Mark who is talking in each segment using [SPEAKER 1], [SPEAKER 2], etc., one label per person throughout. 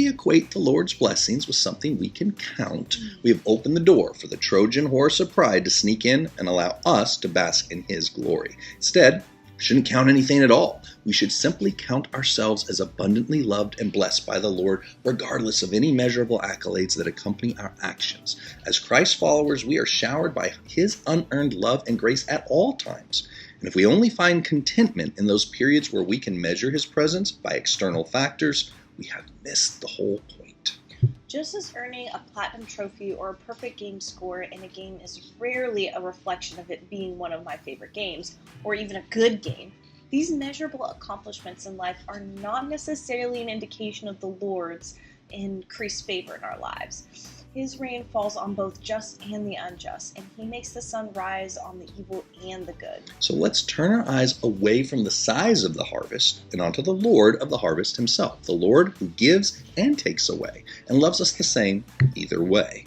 [SPEAKER 1] we equate the Lord's blessings with something we can count, we have opened the door for the Trojan horse of pride to sneak in and allow us to bask in his glory. Instead, we shouldn't count anything at all. We should simply count ourselves as abundantly loved and blessed by the Lord, regardless of any measurable accolades that accompany our actions. As Christ followers, we are showered by his unearned love and grace at all times. And if we only find contentment in those periods where we can measure his presence by external factors, we have missed the whole point.
[SPEAKER 2] Just as earning a platinum trophy or a perfect game score in a game is rarely a reflection of it being one of my favorite games, or even a good game, these measurable accomplishments in life are not necessarily an indication of the Lord's increased favor in our lives. His rain falls on both just and the unjust, and he makes the sun rise on the evil and the good.
[SPEAKER 1] So let's turn our eyes away from the size of the harvest and onto the Lord of the harvest himself, the Lord who gives and takes away, and loves us the same either way.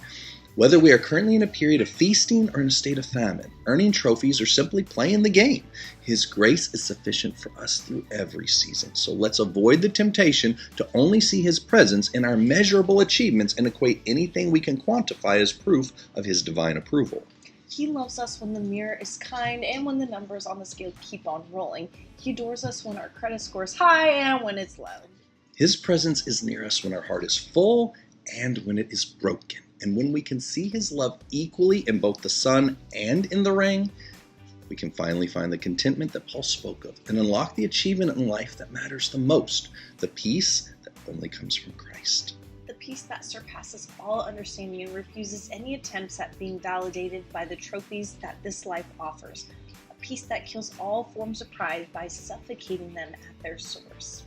[SPEAKER 1] Whether we are currently in a period of feasting or in a state of famine, earning trophies or simply playing the game, his grace is sufficient for us through every season. So let's avoid the temptation to only see his presence in our measurable achievements and equate anything we can quantify as proof of his divine approval.
[SPEAKER 2] He loves us when the mirror is kind and when the numbers on the scale keep on rolling. He adores us when our credit score is high and when it's low.
[SPEAKER 1] His presence is near us when our heart is full and when it is broken. And when we can see his love equally in both the sun and in the rain, we can finally find the contentment that Paul spoke of and unlock the achievement in life that matters the most, the peace that only comes from Christ.
[SPEAKER 2] The peace that surpasses all understanding and refuses any attempts at being validated by the trophies that this life offers. A peace that kills all forms of pride by suffocating them at their source.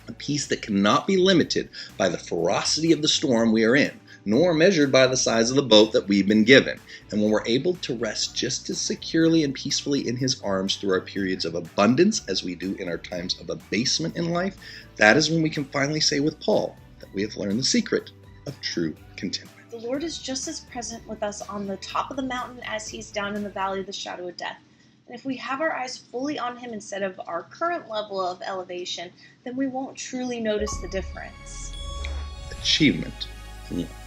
[SPEAKER 1] A peace that cannot be limited by the ferocity of the storm we are in, nor measured by the size of the boat that we've been given. And when we're able to rest just as securely and peacefully in his arms through our periods of abundance as we do in our times of abasement in life, that is when we can finally say with Paul that we have learned the secret of true contentment.
[SPEAKER 2] The Lord is just as present with us on the top of the mountain as he's down in the valley of the shadow of death. And if we have our eyes fully on him instead of our current level of elevation, then we won't truly notice the difference.
[SPEAKER 1] Achievement in life.